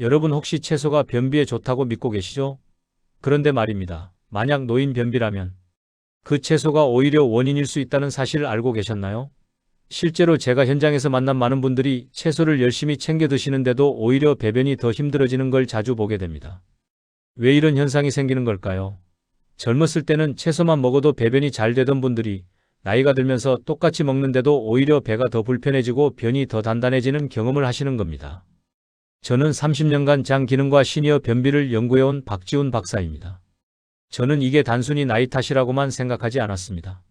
여러분 혹시 채소가 변비에 좋다고 믿고 계시죠? 그런데 말입니다. 만약 노인 변비라면 그 채소가 오히려 원인일 수 있다는 사실을 알고 계셨나요? 실제로 제가 현장에서 만난 많은 분들이 채소를 열심히 챙겨 드시는데도 오히려 배변이 더 힘들어지는 걸 자주 보게 됩니다. 왜 이런 현상이 생기는 걸까요? 젊었을 때는 채소만 먹어도 배변이 잘 되던 분들이 나이가 들면서 똑같이 먹는데도 오히려 배가 더 불편해지고 변이 더 단단해지는 경험을 하시는 겁니다. 저는 30년간 장 기능과 시니어 변비를 연구해온 박지훈 박사입니다. 저는 이게 단순히 나이 탓이라고만 생각하지 않았습니다.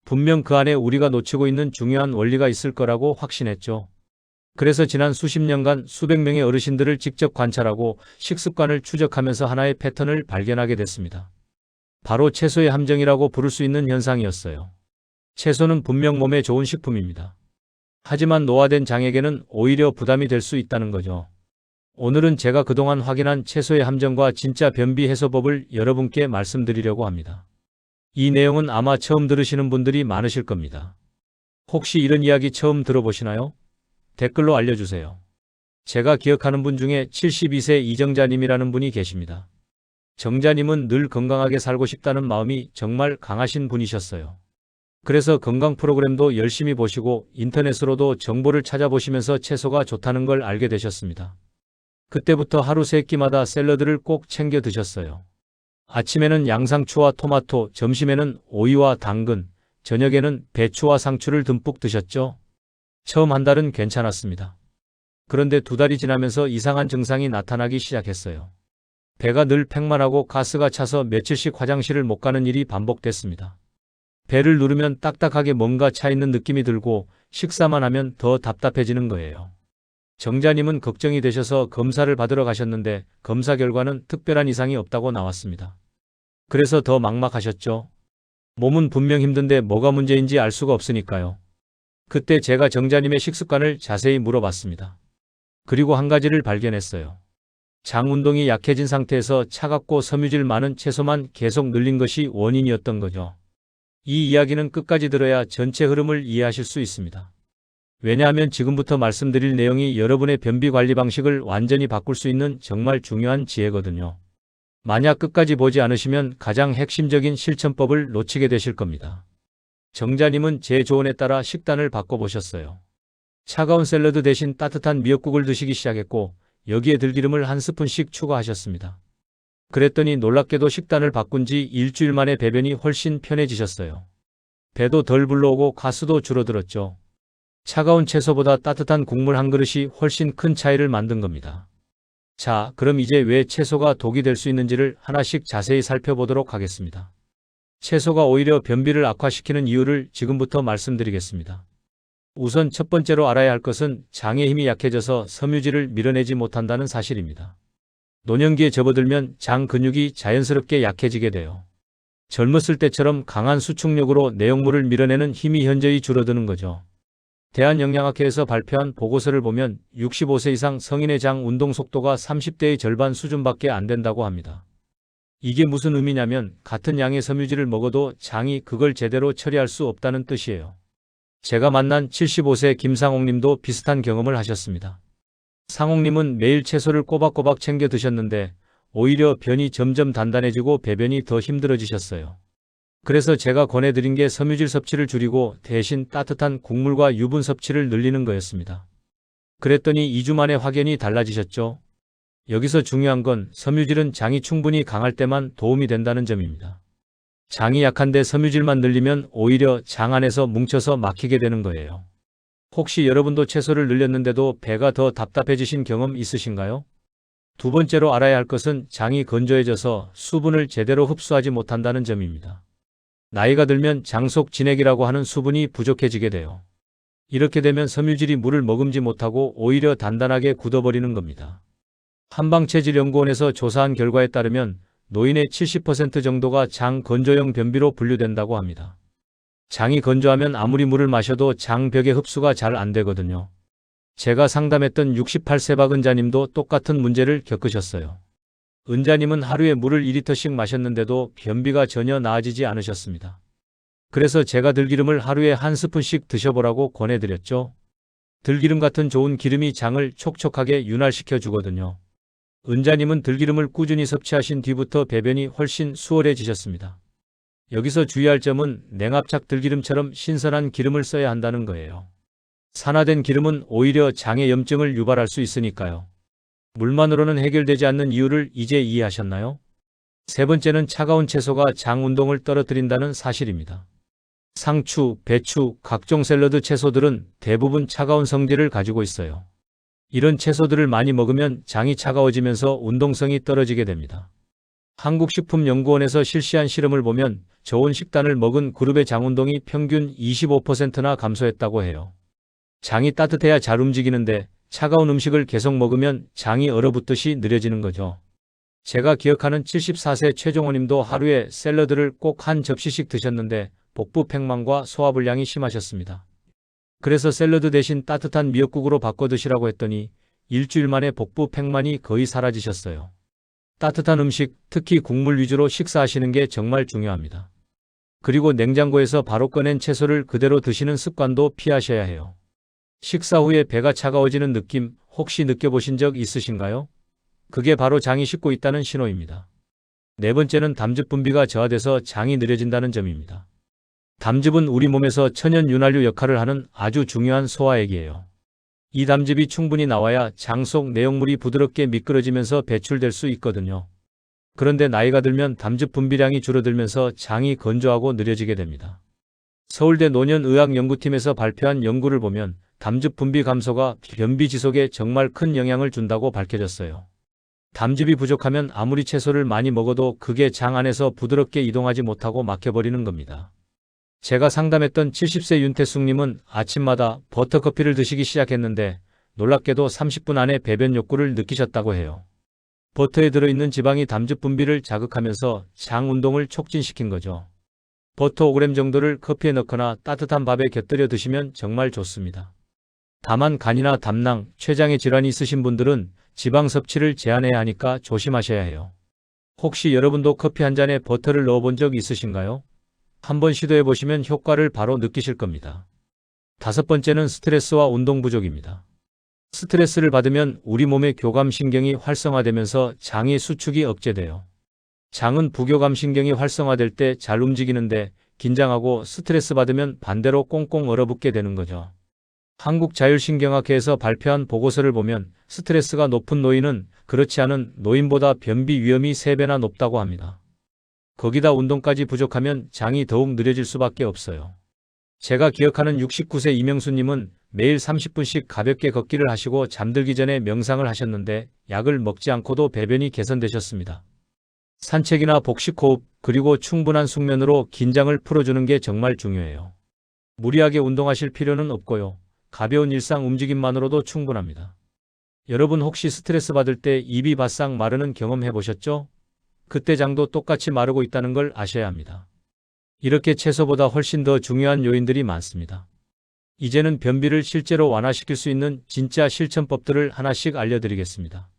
분명 그 안에 우리가 놓치고 있는 중요한 원리가 있을 거라고 확신했죠. 그래서 지난 수십 년간 수백 명의 어르신들을 직접 관찰하고 식습관을 추적하면서 하나의 패턴을 발견하게 됐습니다. 바로 채소의 함정이라고 부를 수 있는 현상이었어요. 채소는 분명 몸에 좋은 식품입니다. 하지만 노화된 장에게는 오히려 부담이 될 수 있다는 거죠. 오늘은 제가 그동안 확인한 채소의 함정과 진짜 변비 해소법을 여러분께 말씀드리려고 합니다. 이 내용은 아마 처음 들으시는 분들이 많으실 겁니다. 혹시 이런 이야기 처음 들어보시나요? 댓글로 알려주세요. 제가 기억하는 분 중에 72세 이정자님이라는 분이 계십니다. 정자님은 늘 건강하게 살고 싶다는 마음이 정말 강하신 분이셨어요. 그래서 건강 프로그램도 열심히 보시고 인터넷으로도 정보를 찾아보시면서 채소가 좋다는 걸 알게 되셨습니다. 그때부터 하루 3끼마다 샐러드를 꼭 챙겨 드셨어요. 아침에는 양상추와 토마토, 점심에는 오이와 당근, 저녁에는 배추와 상추를 듬뿍 드셨죠? 처음 한 달은 괜찮았습니다. 그런데 2달이 지나면서 이상한 증상이 나타나기 시작했어요. 배가 늘 팽만하고 가스가 차서 며칠씩 화장실을 못 가는 일이 반복됐습니다. 배를 누르면 딱딱하게 뭔가 차 있는 느낌이 들고 식사만 하면 더 답답해지는 거예요. 정자님은 걱정이 되셔서 검사를 받으러 가셨는데 검사 결과는 특별한 이상이 없다고 나왔습니다. 그래서 더 막막하셨죠? 몸은 분명 힘든데 뭐가 문제인지 알 수가 없으니까요. 그때 제가 정자님의 식습관을 자세히 물어봤습니다. 그리고 한 가지를 발견했어요. 장 운동이 약해진 상태에서 차갑고 섬유질 많은 채소만 계속 늘린 것이 원인이었던 거죠. 이 이야기는 끝까지 들어야 전체 흐름을 이해하실 수 있습니다. 왜냐하면 지금부터 말씀드릴 내용이 여러분의 변비 관리 방식을 완전히 바꿀 수 있는 정말 중요한 지혜거든요. 만약 끝까지 보지 않으시면 가장 핵심적인 실천법을 놓치게 되실 겁니다. 정자님은 제 조언에 따라 식단을 바꿔보셨어요. 차가운 샐러드 대신 따뜻한 미역국을 드시기 시작했고 여기에 들기름을 한 스푼씩 추가하셨습니다. 그랬더니 놀랍게도 식단을 바꾼 지 일주일 만에 배변이 훨씬 편해지셨어요. 배도 덜 불러오고 가스도 줄어들었죠. 차가운 채소보다 따뜻한 국물 한 그릇이 훨씬 큰 차이를 만든 겁니다. 자, 그럼 이제 왜 채소가 독이 될 수 있는지를 하나씩 자세히 살펴보도록 하겠습니다. 채소가 오히려 변비를 악화시키는 이유를 지금부터 말씀드리겠습니다. 우선 첫 번째로 알아야 할 것은 장의 힘이 약해져서 섬유질을 밀어내지 못한다는 사실입니다. 노년기에 접어들면 장 근육이 자연스럽게 약해지게 돼요. 젊었을 때처럼 강한 수축력으로 내용물을 밀어내는 힘이 현저히 줄어드는 거죠. 대한영양학회에서 발표한 보고서를 보면 65세 이상 성인의 장 운동 속도가 30대의 절반 수준밖에 안 된다고 합니다. 이게 무슨 의미냐면 같은 양의 섬유질을 먹어도 장이 그걸 제대로 처리할 수 없다는 뜻이에요. 제가 만난 75세 김상옥님도 비슷한 경험을 하셨습니다. 상옥님은 매일 채소를 꼬박꼬박 챙겨 드셨는데 오히려 변이 점점 단단해지고 배변이 더 힘들어지셨어요. 그래서 제가 권해드린 게 섬유질 섭취를 줄이고 대신 따뜻한 국물과 유분 섭취를 늘리는 거였습니다. 그랬더니 2주 만에 확연히 달라지셨죠? 여기서 중요한 건 섬유질은 장이 충분히 강할 때만 도움이 된다는 점입니다. 장이 약한데 섬유질만 늘리면 오히려 장 안에서 뭉쳐서 막히게 되는 거예요. 혹시 여러분도 채소를 늘렸는데도 배가 더 답답해지신 경험 있으신가요? 두 번째로 알아야 할 것은 장이 건조해져서 수분을 제대로 흡수하지 못한다는 점입니다. 나이가 들면 장 속 진액이라고 하는 수분이 부족해지게 돼요. 이렇게 되면 섬유질이 물을 머금지 못하고 오히려 단단하게 굳어버리는 겁니다. 한방체질연구원에서 조사한 결과에 따르면 노인의 70% 정도가 장 건조형 변비로 분류된다고 합니다. 장이 건조하면 아무리 물을 마셔도 장벽의 흡수가 잘 안 되거든요. 제가 상담했던 68세 박은자님도 똑같은 문제를 겪으셨어요. 은자님은 하루에 물을 2리터씩 마셨는데도 변비가 전혀 나아지지 않으셨습니다. 그래서 제가 들기름을 하루에 한 스푼씩 드셔보라고 권해드렸죠. 들기름 같은 좋은 기름이 장을 촉촉하게 윤활시켜 주거든요. 은자님은 들기름을 꾸준히 섭취하신 뒤부터 배변이 훨씬 수월해지셨습니다. 여기서 주의할 점은 냉압착 들기름처럼 신선한 기름을 써야 한다는 거예요. 산화된 기름은 오히려 장의 염증을 유발할 수 있으니까요. 물만으로는 해결되지 않는 이유를 이제 이해하셨나요? 세 번째는 차가운 채소가 장 운동을 떨어뜨린다는 사실입니다. 상추, 배추, 각종 샐러드 채소들은 대부분 차가운 성질을 가지고 있어요. 이런 채소들을 많이 먹으면 장이 차가워지면서 운동성이 떨어지게 됩니다. 한국식품연구원에서 실시한 실험을 보면 저온 식단을 먹은 그룹의 장 운동이 평균 25%나 감소했다고 해요. 장이 따뜻해야 잘 움직이는데 차가운 음식을 계속 먹으면 장이 얼어붙듯이 느려지는 거죠. 제가 기억하는 74세 최종호님도 하루에 샐러드를 꼭 한 접시씩 드셨는데 복부 팽만과 소화불량이 심하셨습니다. 그래서 샐러드 대신 따뜻한 미역국으로 바꿔 드시라고 했더니 일주일 만에 복부 팽만이 거의 사라지셨어요. 따뜻한 음식, 특히 국물 위주로 식사하시는 게 정말 중요합니다. 그리고 냉장고에서 바로 꺼낸 채소를 그대로 드시는 습관도 피하셔야 해요. 식사 후에 배가 차가워지는 느낌 혹시 느껴보신 적 있으신가요? 그게 바로 장이 식고 있다는 신호입니다. 네 번째는 담즙 분비가 저하돼서 장이 느려진다는 점입니다. 담즙은 우리 몸에서 천연 윤활유 역할을 하는 아주 중요한 소화액이에요. 이 담즙이 충분히 나와야 장 속 내용물이 부드럽게 미끄러지면서 배출될 수 있거든요. 그런데 나이가 들면 담즙 분비량이 줄어들면서 장이 건조하고 느려지게 됩니다. 서울대 노년의학연구팀에서 발표한 연구를 보면 담즙 분비 감소가 변비 지속에 정말 큰 영향을 준다고 밝혀졌어요. 담즙이 부족하면 아무리 채소를 많이 먹어도 그게 장 안에서 부드럽게 이동하지 못하고 막혀버리는 겁니다. 제가 상담했던 70세 윤태숙님은 아침마다 버터커피를 드시기 시작했는데 놀랍게도 30분 안에 배변 욕구를 느끼셨다고 해요. 버터에 들어있는 지방이 담즙 분비를 자극하면서 장 운동을 촉진시킨 거죠. 버터 5g 정도를 커피에 넣거나 따뜻한 밥에 곁들여 드시면 정말 좋습니다. 다만 간이나 담낭, 췌장의 질환이 있으신 분들은 지방 섭취를 제한해야 하니까 조심하셔야 해요. 혹시 여러분도 커피 한 잔에 버터를 넣어본 적 있으신가요? 한번 시도해 보시면 효과를 바로 느끼실 겁니다. 다섯 번째는 스트레스와 운동 부족입니다. 스트레스를 받으면 우리 몸의 교감신경이 활성화되면서 장의 수축이 억제돼요. 장은 부교감신경이 활성화될 때 잘 움직이는데 긴장하고 스트레스 받으면 반대로 꽁꽁 얼어붙게 되는 거죠. 한국자율신경학회에서 발표한 보고서를 보면 스트레스가 높은 노인은 그렇지 않은 노인보다 변비 위험이 3배나 높다고 합니다. 거기다 운동까지 부족하면 장이 더욱 느려질 수밖에 없어요. 제가 기억하는 69세 이명수님은 매일 30분씩 가볍게 걷기를 하시고 잠들기 전에 명상을 하셨는데 약을 먹지 않고도 배변이 개선되셨습니다. 산책이나 복식호흡 그리고 충분한 숙면으로 긴장을 풀어주는 게 정말 중요해요. 무리하게 운동하실 필요는 없고요. 가벼운 일상 움직임만으로도 충분합니다. 여러분 혹시 스트레스 받을 때 입이 바싹 마르는 경험 해보셨죠? 그때 장도 똑같이 마르고 있다는 걸 아셔야 합니다. 이렇게 채소보다 훨씬 더 중요한 요인들이 많습니다. 이제는 변비를 실제로 완화시킬 수 있는 진짜 실천법들을 하나씩 알려드리겠습니다.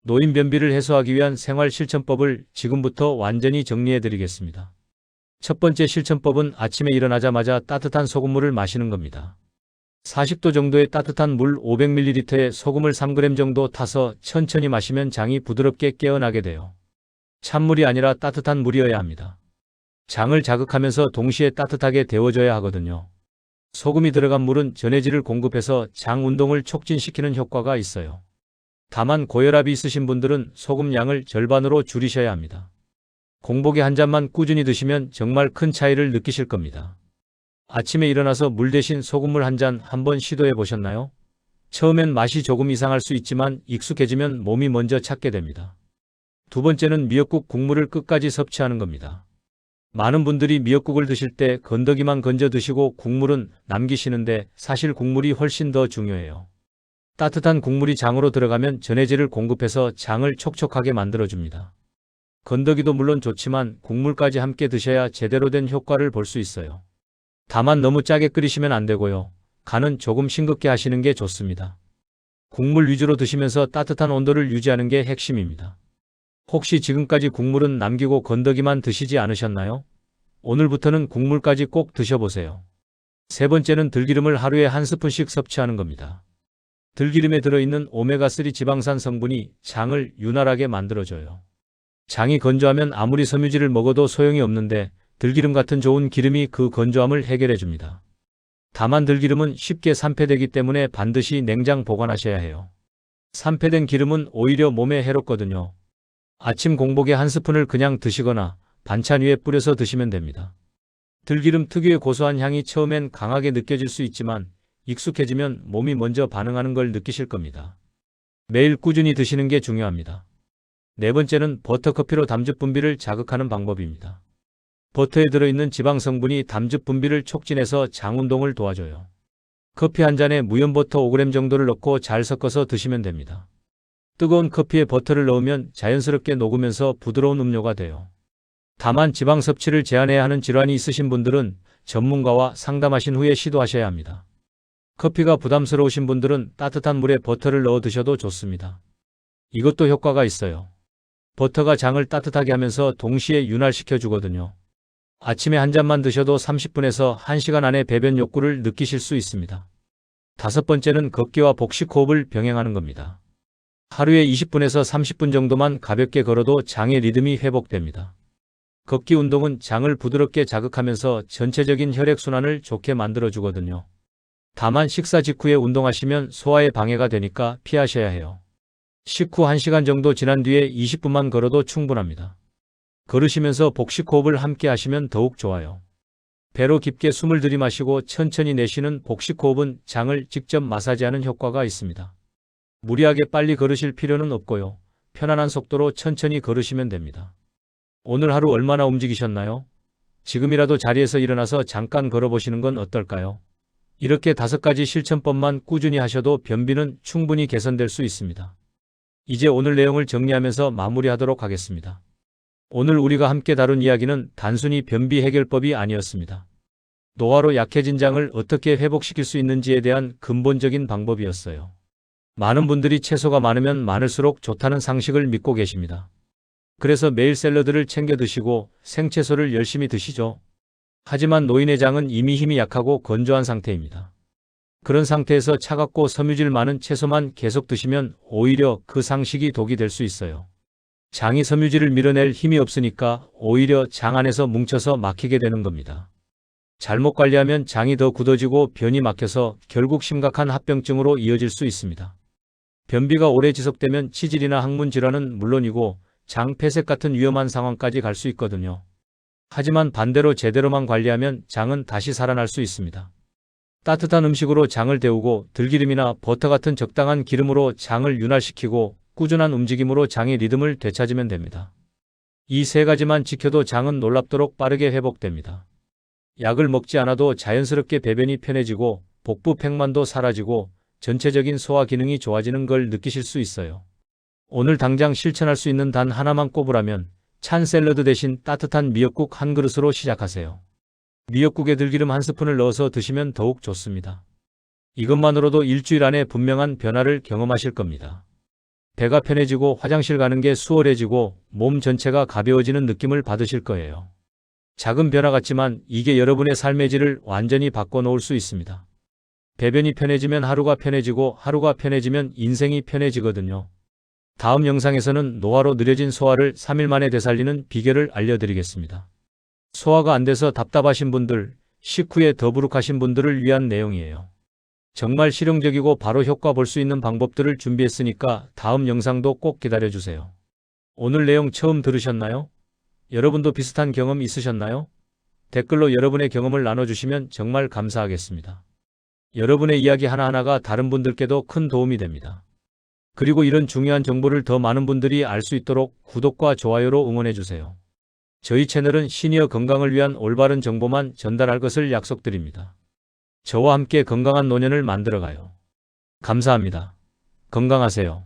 노인 변비를 해소하기 위한 생활 실천법을 지금부터 완전히 정리해드리겠습니다. 첫 번째 실천법은 아침에 일어나자마자 따뜻한 소금물을 마시는 겁니다. 40도 정도의 따뜻한 물 500ml에 소금을 3g 정도 타서 천천히 마시면 장이 부드럽게 깨어나게 돼요. 찬물이 아니라 따뜻한 물이어야 합니다. 장을 자극하면서 동시에 따뜻하게 데워줘야 하거든요. 소금이 들어간 물은 전해질을 공급해서 장 운동을 촉진시키는 효과가 있어요. 다만 고혈압이 있으신 분들은 소금 양을 절반으로 줄이셔야 합니다. 공복에 한 잔만 꾸준히 드시면 정말 큰 차이를 느끼실 겁니다. 아침에 일어나서 물 대신 소금물 한 잔 한번 시도해 보셨나요? 처음엔 맛이 조금 이상할 수 있지만 익숙해지면 몸이 먼저 찾게 됩니다. 두 번째는 미역국 국물을 끝까지 섭취하는 겁니다. 많은 분들이 미역국을 드실 때 건더기만 건져 드시고 국물은 남기시는데 사실 국물이 훨씬 더 중요해요. 따뜻한 국물이 장으로 들어가면 전해질을 공급해서 장을 촉촉하게 만들어줍니다. 건더기도 물론 좋지만 국물까지 함께 드셔야 제대로 된 효과를 볼 수 있어요. 다만 너무 짜게 끓이시면 안 되고요. 간은 조금 싱겁게 하시는 게 좋습니다. 국물 위주로 드시면서 따뜻한 온도를 유지하는 게 핵심입니다. 혹시 지금까지 국물은 남기고 건더기만 드시지 않으셨나요? 오늘부터는 국물까지 꼭 드셔보세요. 세 번째는 들기름을 하루에 한 스푼씩 섭취하는 겁니다. 들기름에 들어있는 오메가3 지방산 성분이 장을 윤활하게 만들어줘요. 장이 건조하면 아무리 섬유질을 먹어도 소용이 없는데 들기름 같은 좋은 기름이 그 건조함을 해결해줍니다. 다만 들기름은 쉽게 산패되기 때문에 반드시 냉장 보관하셔야 해요. 산패된 기름은 오히려 몸에 해롭거든요. 아침 공복에 한 스푼을 그냥 드시거나 반찬 위에 뿌려서 드시면 됩니다. 들기름 특유의 고소한 향이 처음엔 강하게 느껴질 수 있지만 익숙해지면 몸이 먼저 반응하는 걸 느끼실 겁니다. 매일 꾸준히 드시는 게 중요합니다. 네 번째는 버터커피로 담즙 분비를 자극하는 방법입니다. 버터에 들어있는 지방 성분이 담즙 분비를 촉진해서 장 운동을 도와줘요. 커피 한 잔에 무염버터 5g 정도를 넣고 잘 섞어서 드시면 됩니다. 뜨거운 커피에 버터를 넣으면 자연스럽게 녹으면서 부드러운 음료가 돼요. 다만 지방 섭취를 제한해야 하는 질환이 있으신 분들은 전문가와 상담하신 후에 시도하셔야 합니다. 커피가 부담스러우신 분들은 따뜻한 물에 버터를 넣어 드셔도 좋습니다. 이것도 효과가 있어요. 버터가 장을 따뜻하게 하면서 동시에 윤활시켜 주거든요. 아침에 한 잔만 드셔도 30분에서 1시간 안에 배변 욕구를 느끼실 수 있습니다. 다섯 번째는 걷기와 복식 호흡을 병행하는 겁니다. 하루에 20분에서 30분 정도만 가볍게 걸어도 장의 리듬이 회복됩니다. 걷기 운동은 장을 부드럽게 자극하면서 전체적인 혈액순환을 좋게 만들어주거든요. 다만 식사 직후에 운동하시면 소화에 방해가 되니까 피하셔야 해요. 식후 1시간 정도 지난 뒤에 20분만 걸어도 충분합니다. 걸으시면서 복식호흡을 함께 하시면 더욱 좋아요. 배로 깊게 숨을 들이마시고 천천히 내쉬는 복식호흡은 장을 직접 마사지하는 효과가 있습니다. 무리하게 빨리 걸으실 필요는 없고요. 편안한 속도로 천천히 걸으시면 됩니다. 오늘 하루 얼마나 움직이셨나요? 지금이라도 자리에서 일어나서 잠깐 걸어보시는 건 어떨까요? 이렇게 5가지 실천법만 꾸준히 하셔도 변비는 충분히 개선될 수 있습니다. 이제 오늘 내용을 정리하면서 마무리하도록 하겠습니다. 오늘 우리가 함께 다룬 이야기는 단순히 변비 해결법이 아니었습니다. 노화로 약해진 장을 어떻게 회복시킬 수 있는지에 대한 근본적인 방법이었어요. 많은 분들이 채소가 많으면 많을수록 좋다는 상식을 믿고 계십니다. 그래서 매일 샐러드를 챙겨 드시고 생채소를 열심히 드시죠. 하지만 노인의 장은 이미 힘이 약하고 건조한 상태입니다. 그런 상태에서 차갑고 섬유질 많은 채소만 계속 드시면 오히려 그 상식이 독이 될 수 있어요. 장이 섬유질을 밀어낼 힘이 없으니까 오히려 장 안에서 뭉쳐서 막히게 되는 겁니다. 잘못 관리하면 장이 더 굳어지고 변이 막혀서 결국 심각한 합병증으로 이어질 수 있습니다. 변비가 오래 지속되면 치질이나 항문 질환은 물론이고 장 폐색 같은 위험한 상황까지 갈 수 있거든요. 하지만 반대로 제대로만 관리하면 장은 다시 살아날 수 있습니다. 따뜻한 음식으로 장을 데우고 들기름이나 버터 같은 적당한 기름으로 장을 윤활시키고 꾸준한 움직임으로 장의 리듬을 되찾으면 됩니다. 이 3가지만 지켜도 장은 놀랍도록 빠르게 회복됩니다. 약을 먹지 않아도 자연스럽게 배변이 편해지고 복부 팽만도 사라지고 전체적인 소화 기능이 좋아지는 걸 느끼실 수 있어요. 오늘 당장 실천할 수 있는 단 하나만 꼽으라면 찬 샐러드 대신 따뜻한 미역국 한 그릇으로 시작하세요. 미역국에 들기름 한 스푼을 넣어서 드시면 더욱 좋습니다. 이것만으로도 일주일 안에 분명한 변화를 경험하실 겁니다. 배가 편해지고 화장실 가는 게 수월해지고 몸 전체가 가벼워지는 느낌을 받으실 거예요. 작은 변화 같지만 이게 여러분의 삶의 질을 완전히 바꿔놓을 수 있습니다. 배변이 편해지면 하루가 편해지고 하루가 편해지면 인생이 편해지거든요. 다음 영상에서는 노화로 느려진 소화를 3일 만에 되살리는 비결을 알려드리겠습니다. 소화가 안 돼서 답답하신 분들, 식후에 더부룩하신 분들을 위한 내용이에요. 정말 실용적이고 바로 효과 볼 수 있는 방법들을 준비했으니까 다음 영상도 꼭 기다려주세요. 오늘 내용 처음 들으셨나요? 여러분도 비슷한 경험 있으셨나요? 댓글로 여러분의 경험을 나눠주시면 정말 감사하겠습니다. 여러분의 이야기 하나하나가 다른 분들께도 큰 도움이 됩니다. 그리고 이런 중요한 정보를 더 많은 분들이 알 수 있도록 구독과 좋아요로 응원해주세요. 저희 채널은 시니어 건강을 위한 올바른 정보만 전달할 것을 약속드립니다. 저와 함께 건강한 노년을 만들어가요. 감사합니다. 건강하세요.